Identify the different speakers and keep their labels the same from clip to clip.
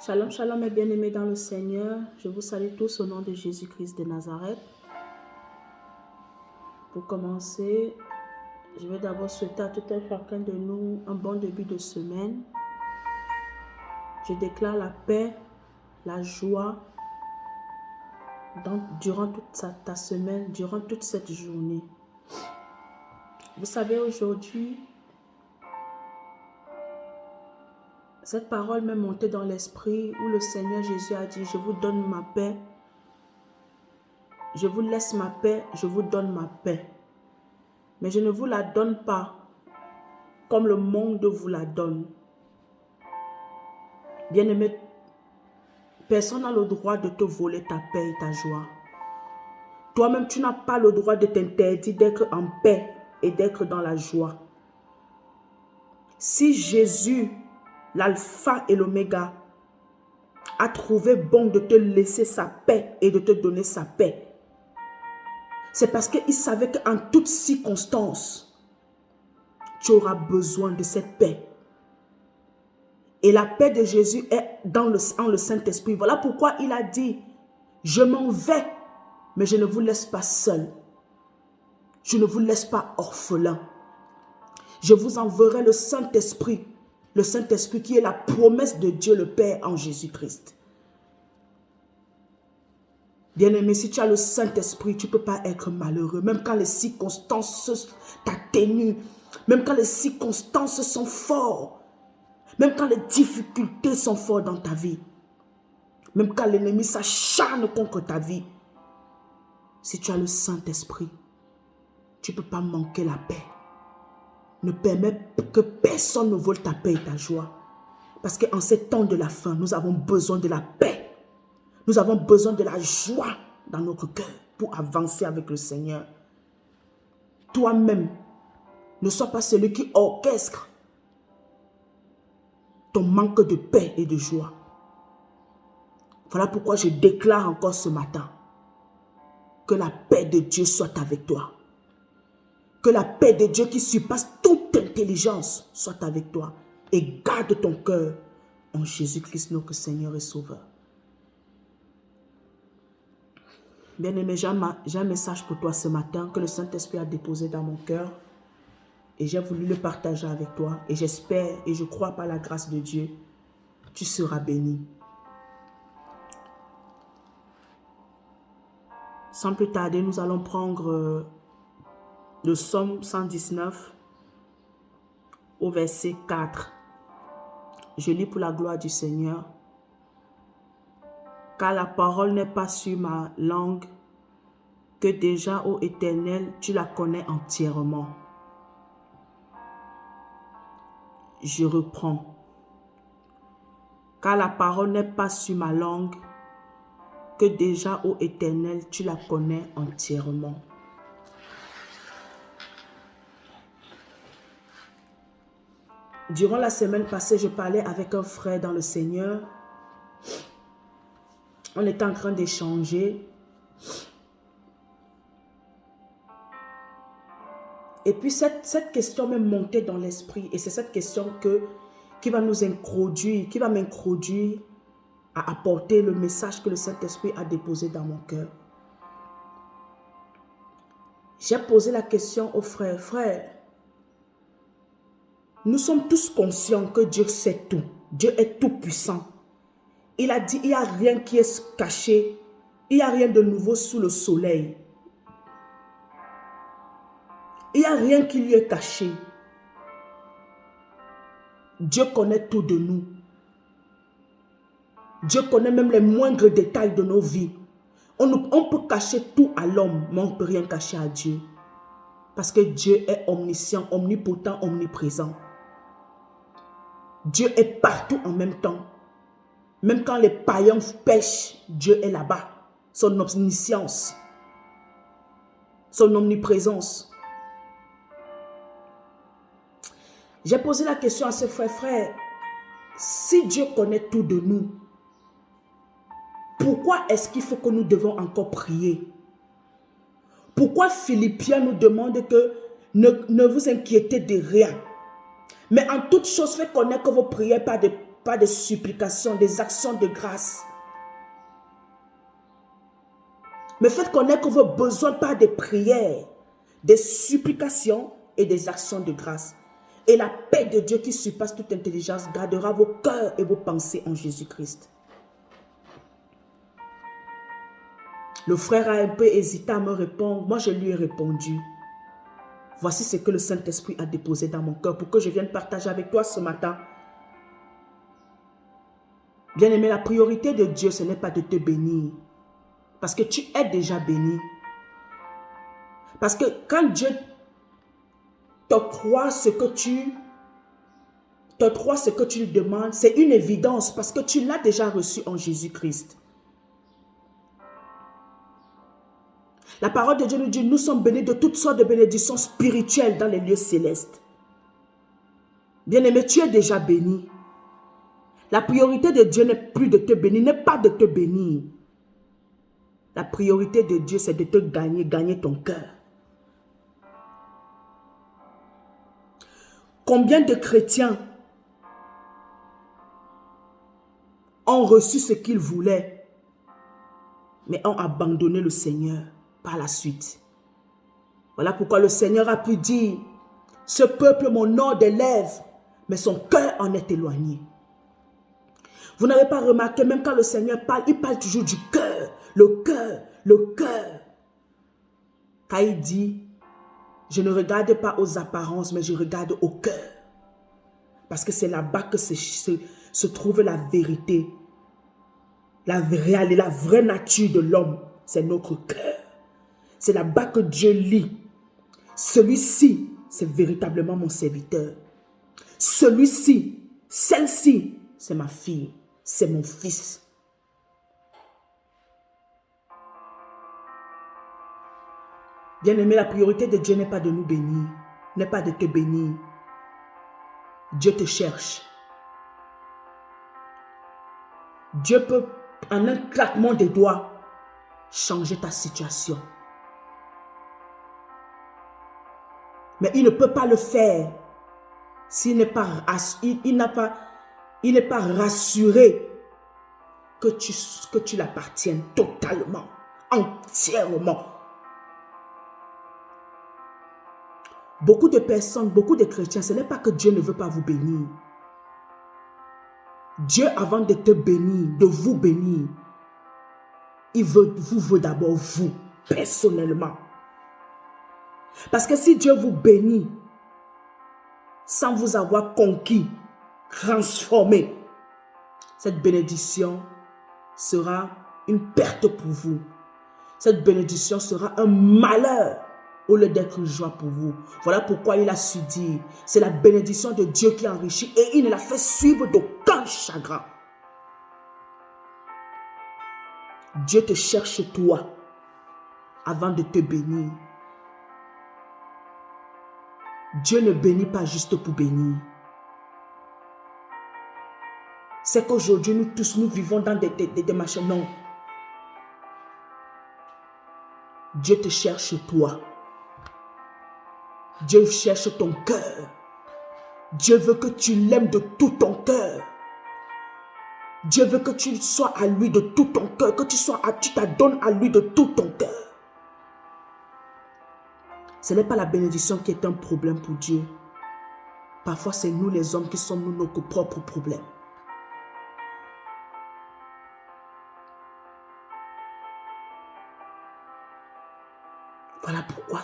Speaker 1: Shalom, shalom mes bien-aimés dans le Seigneur. Je vous salue tous au nom de Jésus-Christ de Nazareth. Pour commencer, je vais d'abord souhaiter à tout un chacun de nous un bon début de semaine. Je déclare la paix, la joie durant toute ta semaine, durant toute cette journée. Vous savez, aujourd'hui, cette parole m'est montée dans l'esprit où le Seigneur Jésus a dit, je vous donne ma paix, je vous laisse ma paix, je vous donne ma paix. Mais je ne vous la donne pas comme le monde vous la donne. Bien-aimé, personne n'a le droit de te voler ta paix et ta joie. Toi-même, tu n'as pas le droit de t'interdire d'être en paix et d'être dans la joie. Si Jésus, l'alpha et l'oméga, a trouvé bon de te laisser sa paix et de te donner sa paix, c'est parce qu'il savait qu'en toutes circonstances, tu auras besoin de cette paix. Et la paix de Jésus est en le Saint-Esprit. Voilà pourquoi il a dit, je m'en vais, mais je ne vous laisse pas seul. Je ne vous laisse pas orphelin. Je vous enverrai le Saint-Esprit qui est la promesse de Dieu le Père en Jésus-Christ. Bien-aimé, si tu as le Saint-Esprit, tu ne peux pas être malheureux. Même quand les circonstances t'atténuent, même quand les circonstances sont fortes, même quand les difficultés sont fortes dans ta vie, même quand l'ennemi s'acharne contre ta vie, si tu as le Saint-Esprit, tu ne peux pas manquer la paix. Ne permets que personne ne vole ta paix et ta joie. Parce qu'en ces temps de la fin, nous avons besoin de la paix. Nous avons besoin de la joie dans notre cœur pour avancer avec le Seigneur. Toi-même, ne sois pas celui qui orchestre ton manque de paix et de joie. Voilà pourquoi je déclare encore ce matin que la paix de Dieu soit avec toi. Que la paix de Dieu qui surpasse toute intelligence soit avec toi. Et garde ton cœur en Jésus-Christ, notre Seigneur et Sauveur. Bien-aimé, j'ai un message pour toi ce matin que le Saint-Esprit a déposé dans mon cœur. Et j'ai voulu le partager avec toi. Et j'espère et je crois par la grâce de Dieu, tu seras béni. Sans plus tarder, nous allons prendre le psaume 119 au verset 4. Je lis pour la gloire du Seigneur. Car la parole n'est pas sur ma langue, que déjà, ô Éternel, tu la connais entièrement. Je reprends. Car la parole n'est pas sur ma langue, que déjà, ô Éternel, tu la connais entièrement. Durant la semaine passée, je parlais avec un frère dans le Seigneur. On était en train d'échanger. Et puis cette question m'est montée dans l'esprit. Et c'est cette question qui va nous introduire, qui va m'introduire à apporter le message que le Saint-Esprit a déposé dans mon cœur. J'ai posé la question au frère. Frère, nous sommes tous conscients que Dieu sait tout. Dieu est tout puissant. Il a dit, il n'y a rien qui est caché. Il n'y a rien de nouveau sous le soleil. Il n'y a rien qui lui est caché. Dieu connaît tout de nous. Dieu connaît même les moindres détails de nos vies. On peut cacher tout à l'homme, mais on ne peut rien cacher à Dieu. Parce que Dieu est omniscient, omnipotent, omniprésent. Dieu est partout en même temps. Même quand les païens pêchent, Dieu est là-bas. Son omniscience, son omniprésence. J'ai posé la question à ce frère, si Dieu connaît tout de nous, pourquoi est-ce qu'il faut que nous devons encore prier? Pourquoi Philippiens nous demande que ne vous inquiétez de rien, mais en toute chose faites connaître que vos prières par des supplications, des actions de grâce. Me faites connaître vos besoins par des prières, des supplications et des actions de grâce. Et la paix de Dieu qui surpasse toute intelligence gardera vos cœurs et vos pensées en Jésus-Christ. Le frère a un peu hésité à me répondre. Moi, je lui ai répondu. Voici ce que le Saint-Esprit a déposé dans mon cœur pour que je vienne partager avec toi ce matin. Bien-aimé, la priorité de Dieu, ce n'est pas de te bénir. Parce que tu es déjà béni. Parce que quand Dieu t'octroie ce que tu lui demandes, c'est une évidence parce que tu l'as déjà reçu en Jésus-Christ. La parole de Dieu nous dit, nous sommes bénis de toutes sortes de bénédictions spirituelles dans les lieux célestes. Bien-aimé, tu es déjà béni. La priorité de Dieu n'est plus de te bénir, n'est pas de te bénir. La priorité de Dieu, c'est de te gagner ton cœur. Combien de chrétiens ont reçu ce qu'ils voulaient, mais ont abandonné le Seigneur par la suite? Voilà pourquoi le Seigneur a pu dire, ce peuple m'honore des lèvres, mais son cœur en est éloigné. Vous n'avez pas remarqué, même quand le Seigneur parle, il parle toujours du cœur, le cœur, le cœur. Quand il dit, je ne regarde pas aux apparences, mais je regarde au cœur. Parce que c'est là-bas que se trouve la vérité. La vraie nature de l'homme, c'est notre cœur. C'est là-bas que Dieu lit. Celui-ci, c'est véritablement mon serviteur. Celui-ci, celle-ci, c'est ma fille, c'est mon fils. Bien-aimé, la priorité de Dieu n'est pas de nous bénir, n'est pas de te bénir. Dieu te cherche. Dieu peut, en un claquement de doigts, changer ta situation. Mais il ne peut pas le faire s'il n'est pas, il n'est pas rassuré que tu l'appartiennes totalement, entièrement. Beaucoup de personnes, beaucoup de chrétiens, ce n'est pas que Dieu ne veut pas vous bénir. Dieu, avant de te bénir, de vous bénir, il vous veut d'abord vous, personnellement. Parce que si Dieu vous bénit, sans vous avoir conquis, transformé, cette bénédiction sera une perte pour vous. Cette bénédiction sera un malheur au lieu d'être une joie pour vous. Voilà pourquoi il a su dire, c'est la bénédiction de Dieu qui enrichit et il ne la fait suivre d'aucun chagrin. Dieu te cherche toi avant de te bénir. Dieu ne bénit pas juste pour bénir. C'est qu'aujourd'hui, nous tous, nous vivons dans des machins. Non. Dieu te cherche toi. Dieu cherche ton cœur. Dieu veut que tu l'aimes de tout ton cœur. Dieu veut que tu sois à lui de tout ton cœur, que tu t'adonnes à lui de tout ton cœur. Ce n'est pas la bénédiction qui est un problème pour Dieu. Parfois, c'est nous les hommes qui sommes nos propres problèmes. Voilà pourquoi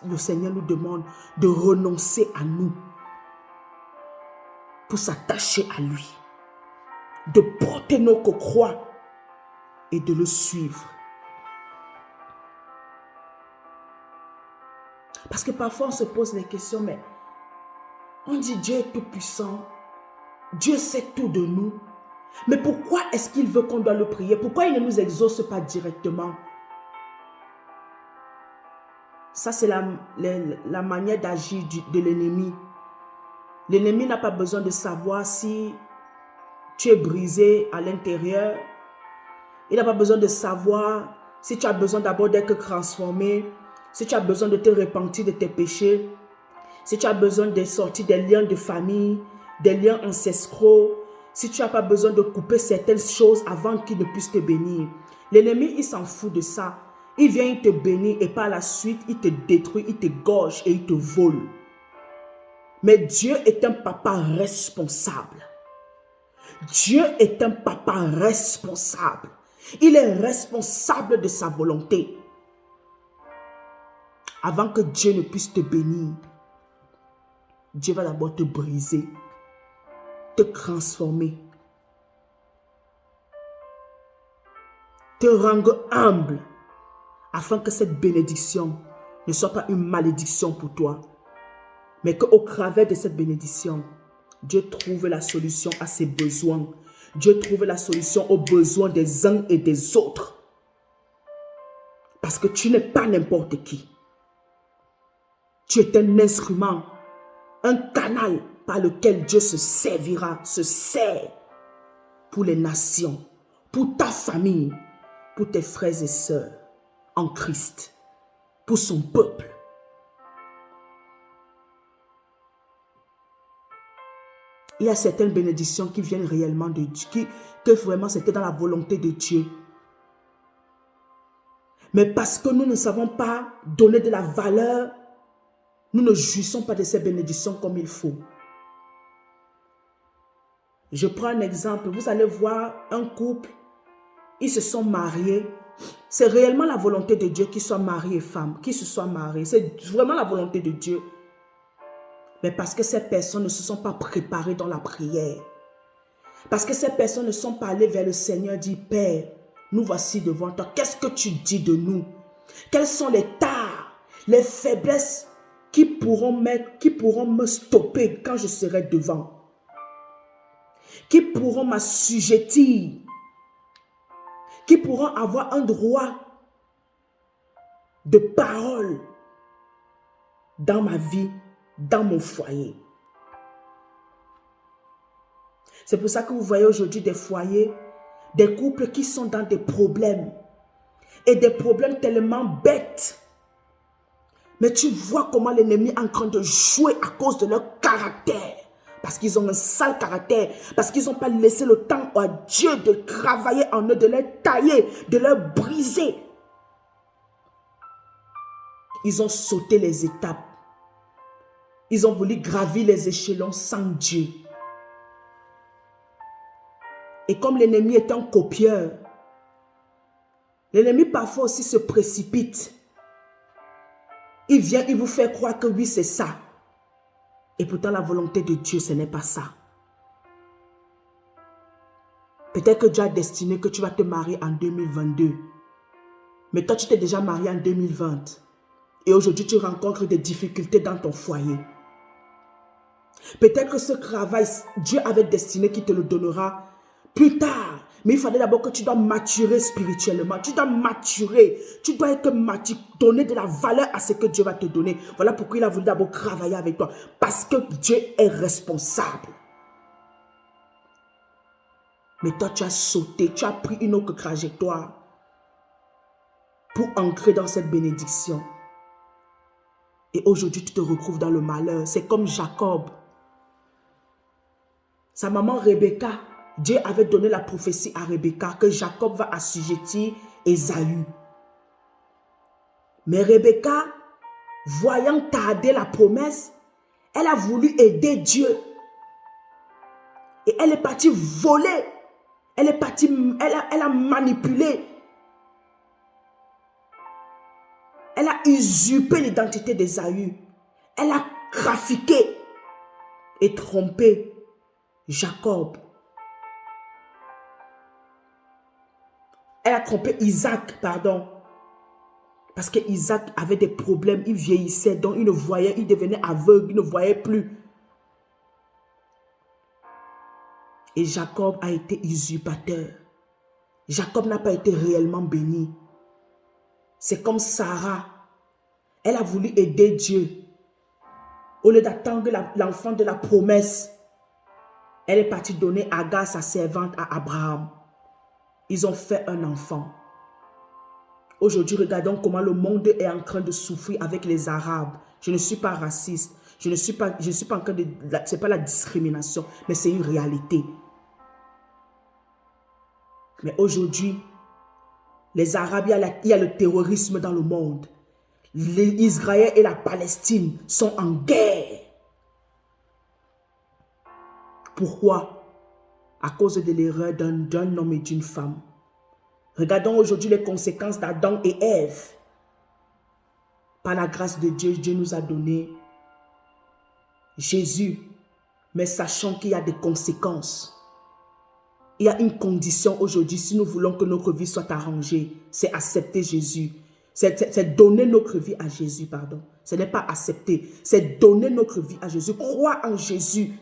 Speaker 1: le Seigneur nous demande de renoncer à nous pour s'attacher à lui, de porter nos croix et de le suivre. Parce que parfois on se pose des questions, mais on dit Dieu est tout puissant, Dieu sait tout de nous, mais pourquoi est-ce qu'il veut qu'on doit le prier? Pourquoi il ne nous exauce pas directement? Ça, c'est la manière d'agir de l'ennemi. L'ennemi n'a pas besoin de savoir si tu es brisé à l'intérieur. Il n'a pas besoin de savoir si tu as besoin d'abord d'être transformé, si tu as besoin de te repentir de tes péchés, si tu as besoin de sortir des liens de famille, des liens ancestraux, si tu n'as pas besoin de couper certaines choses avant qu'il ne puisse te bénir. L'ennemi, il s'en fout de ça. Il vient, il te bénit et par la suite, il te détruit, il te gorge et il te vole. Mais Dieu est un papa responsable. Dieu est un papa responsable. Il est responsable de sa volonté. Avant que Dieu ne puisse te bénir, Dieu va d'abord te briser, te transformer, te rendre humble, afin que cette bénédiction ne soit pas une malédiction pour toi, mais qu'au travers de cette bénédiction, Dieu trouve la solution à ses besoins. Dieu trouve la solution aux besoins des uns et des autres. Parce que tu n'es pas n'importe qui. Tu es un instrument, un canal par lequel Dieu se servira, se sert pour les nations, pour ta famille, pour tes frères et sœurs en Christ, pour son peuple. Il y a certaines bénédictions qui viennent réellement de Dieu, que vraiment c'était dans la volonté de Dieu. Mais parce que nous ne savons pas donner de la valeur, nous ne jouissons pas de ces bénédictions comme il faut. Je prends un exemple. Vous allez voir un couple, ils se sont mariés. C'est réellement la volonté de Dieu qu'ils soient mariés et femmes, qu'ils se soient mariés. C'est vraiment la volonté de Dieu. Mais parce que ces personnes ne se sont pas préparées dans la prière. Parce que ces personnes ne sont pas allées vers le Seigneur et dit, Père, nous voici devant toi. Qu'est-ce que tu dis de nous? Quels sont les tares, les faiblesses qui pourront me stopper quand je serai devant? Qui pourront m'assujettir? Qui pourront avoir un droit de parole dans ma vie, dans mon foyer? C'est pour ça que vous voyez aujourd'hui des foyers, des couples qui sont dans des problèmes. Et des problèmes tellement bêtes. Mais tu vois comment l'ennemi est en train de jouer à cause de leur caractère. Parce qu'ils ont un sale caractère. Parce qu'ils n'ont pas laissé le temps à Dieu de travailler en eux, de les tailler, de les briser. Ils ont sauté les étapes. Ils ont voulu gravir les échelons sans Dieu. Et comme l'ennemi est un copieur, l'ennemi parfois aussi se précipite. Il vient, il vous fait croire que oui, c'est ça. Et pourtant, la volonté de Dieu, ce n'est pas ça. Peut-être que Dieu a destiné que tu vas te marier en 2022. Mais toi, tu t'es déjà marié en 2020. Et aujourd'hui, tu rencontres des difficultés dans ton foyer. Peut-être que ce travail, Dieu avait destiné qu'il te le donnera plus tard. Mais il fallait d'abord que tu dois maturer spirituellement. Tu dois maturer. Tu dois être mature, donner de la valeur à ce que Dieu va te donner. Voilà pourquoi il a voulu d'abord travailler avec toi. Parce que Dieu est responsable. Mais toi, tu as sauté. Tu as pris une autre trajectoire pour entrer dans cette bénédiction. Et aujourd'hui, tu te retrouves dans le malheur. C'est comme Jacob. Sa maman Rebecca, Dieu avait donné la prophétie à Rebecca que Jacob va assujettir Ésaü. Mais Rebecca, voyant tarder la promesse, elle a voulu aider Dieu. Et elle est partie voler. Elle est partie, elle a manipulé. Elle a usurpé l'identité d'Ésaü. Elle a trafiqué et trompé Jacob. Elle a trompé Isaac, pardon. Parce que Isaac avait des problèmes, il vieillissait, donc il ne voyait, il devenait aveugle, il ne voyait plus. Et Jacob a été usurpateur. Jacob n'a pas été réellement béni. C'est comme Sarah. Elle a voulu aider Dieu. Au lieu d'attendre l'enfant de la promesse, elle est partie donner Agar, sa servante, à Abraham. Ils ont fait un enfant. Aujourd'hui, regardons comment le monde est en train de souffrir avec les Arabes. Je ne suis pas raciste. Je ne suis pas en train de... Ce n'est pas la discrimination, mais c'est une réalité. Mais aujourd'hui, les Arabes, il y a le terrorisme dans le monde. Israël et la Palestine sont en guerre. Pourquoi? À cause de l'erreur d'un homme et d'une femme. Regardons aujourd'hui les conséquences d'Adam et Ève. Par la grâce de Dieu, Dieu nous a donné Jésus. Mais sachant qu'il y a des conséquences. Il y a une condition aujourd'hui, si nous voulons que notre vie soit arrangée, c'est accepter Jésus. C'est donner notre vie à Jésus, pardon. Ce n'est pas accepter, c'est donner notre vie à Jésus. Croire en Jésus.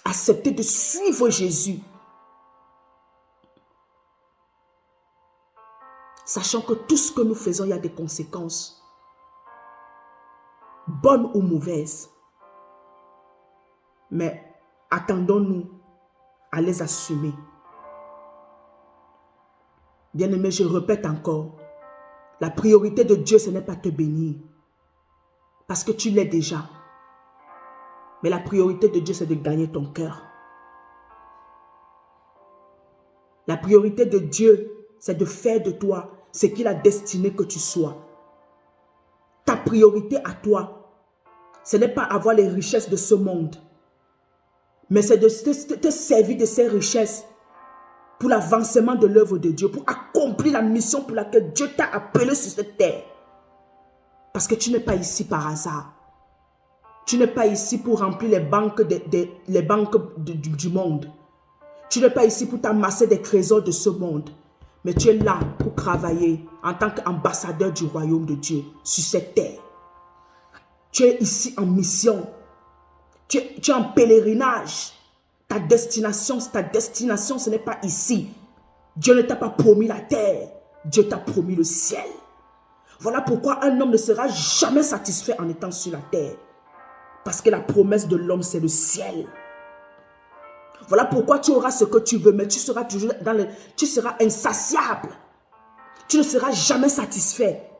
Speaker 1: Accepter de suivre Jésus. Sachant que tout ce que nous faisons, il y a des conséquences. Bonnes ou mauvaises. Mais attendons-nous à les assumer. Bien-aimé, je répète encore, la priorité de Dieu, ce n'est pas te bénir, parce que tu l'es déjà. Mais la priorité de Dieu, c'est de gagner ton cœur. La priorité de Dieu, c'est de faire de toi ce qu'il a destiné que tu sois. Ta priorité à toi, ce n'est pas avoir les richesses de ce monde, mais c'est de te servir de ces richesses pour l'avancement de l'œuvre de Dieu, pour accomplir la mission pour laquelle Dieu t'a appelé sur cette terre. Parce que tu n'es pas ici par hasard. Tu n'es pas ici pour remplir les banques, du monde. Tu n'es pas ici pour t'amasser des trésors de ce monde. Mais tu es là pour travailler en tant qu'ambassadeur du royaume de Dieu sur cette terre. Tu es ici en mission. Tu es en pèlerinage. Ta destination, ce n'est pas ici. Dieu ne t'a pas promis la terre. Dieu t'a promis le ciel. Voilà pourquoi un homme ne sera jamais satisfait en étant sur la terre. Parce que la promesse de l'homme, c'est le ciel. Voilà pourquoi tu auras ce que tu veux, mais tu seras toujours tu seras insatiable. Tu ne seras jamais satisfait.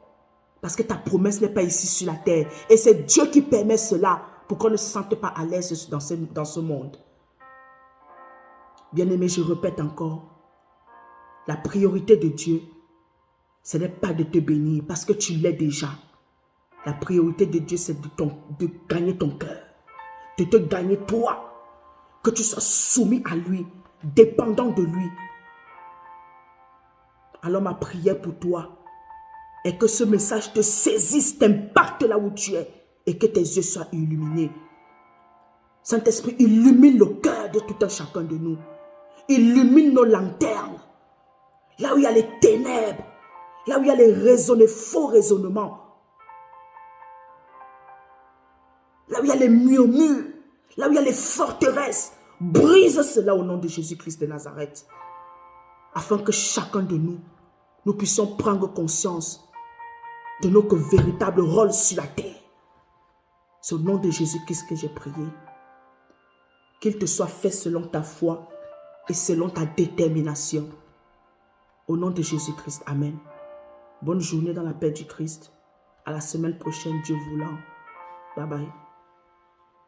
Speaker 1: Parce que ta promesse n'est pas ici sur la terre. Et c'est Dieu qui permet cela pour qu'on ne se sente pas à l'aise dans ce monde. Bien-aimé, je répète encore. La priorité de Dieu, ce n'est pas de te bénir parce que tu l'es déjà. La priorité de Dieu, c'est de gagner ton cœur. De te gagner toi. Que tu sois soumis à lui, dépendant de lui. Alors ma prière pour toi est que ce message te saisisse, t'impacte là où tu es et que tes yeux soient illuminés. Saint-Esprit, illumine le cœur de tout un chacun de nous. Illumine nos lanternes. Là où il y a les ténèbres, là où il y a les faux raisonnements, là où il y a les murmures, là où il y a les forteresses, brise cela au nom de Jésus-Christ de Nazareth. Afin que chacun de nous puissions prendre conscience de notre véritable rôle sur la terre. C'est au nom de Jésus-Christ que j'ai prié. Qu'il te soit fait selon ta foi et selon ta détermination. Au nom de Jésus-Christ, amen. Bonne journée dans la paix du Christ. À la semaine prochaine, Dieu voulant. Bye bye.